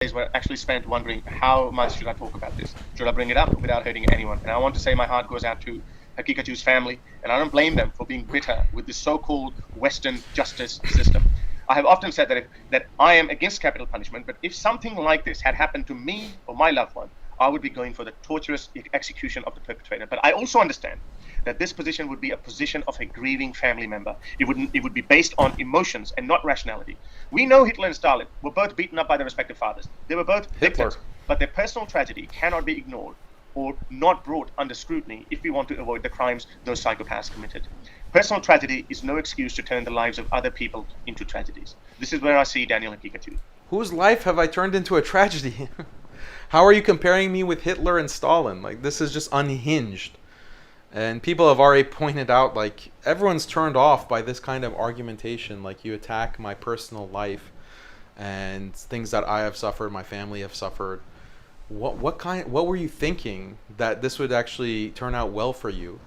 days were actually spent wondering, how much should I talk about this? Should I bring it up without hurting anyone? And I want to say my heart goes out to Hakikachu's family, and I don't blame them for being bitter with this so-called Western justice system. I have often said that I am against capital punishment, but if something like this had happened to me or my loved one, I would be going for the torturous execution of the perpetrator. But I also understand that this position would be a position of a grieving family member. It would be based on emotions and not rationality. We know Hitler and Stalin were both beaten up by their respective fathers. They were both victims, but their personal tragedy cannot be ignored or not brought under scrutiny if we want to avoid the crimes those psychopaths committed. Personal tragedy is no excuse to turn the lives of other people into tragedies. This is where I see Daniel Hakikatu. Whose life have I turned into a tragedy? How are you comparing me with Hitler and Stalin? Like, this is just unhinged. And people have already pointed out, like, everyone's turned off by this kind of argumentation. Like, you attack my personal life and things that I have suffered, my family have suffered. What were you thinking that this would actually turn out well for you?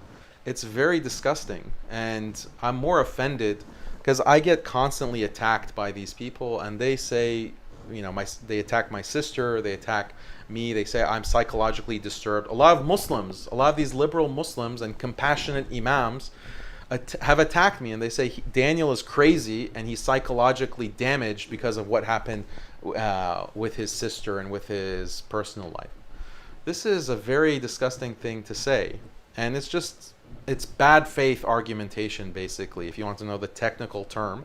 It's very disgusting, and I'm more offended because I get constantly attacked by these people, and they say, you know, they attack my sister, they attack me, they say I'm psychologically disturbed. A lot of Muslims, a lot of these liberal Muslims and compassionate imams have attacked me, and they say Daniel is crazy and he's psychologically damaged because of what happened with his sister and with his personal life. This is a very disgusting thing to say, and it's bad faith argumentation, basically, if you want to know the technical term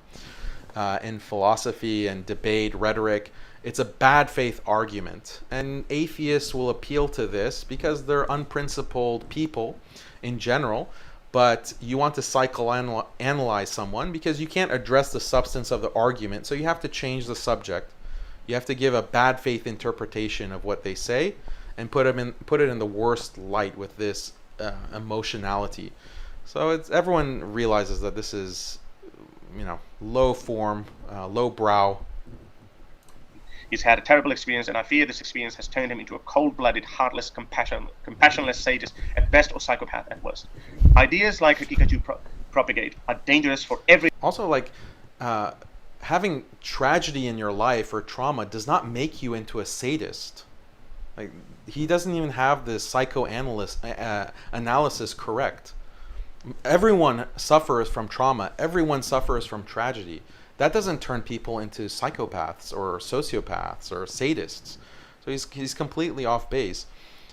in philosophy and debate rhetoric. It's a bad faith argument, and atheists will appeal to this because they're unprincipled people in general. But you want to psychoanalyze someone because you can't address the substance of the argument, so you have to change the subject. You have to give a bad faith interpretation of what they say and put it in the worst light with this emotionality. So everyone realizes that this is, low form, low brow. He's had a terrible experience, and I fear this experience has turned him into a cold-blooded, heartless, compassionless sadist at best, or psychopath at worst. Ideas like Hakikatu propagate are dangerous for every... Also, like, having tragedy in your life or trauma does not make you into a sadist. Like, he doesn't even have the analysis correct. Everyone suffers from trauma. Everyone suffers from tragedy. That doesn't turn people into psychopaths or sociopaths or sadists. So he's completely off base.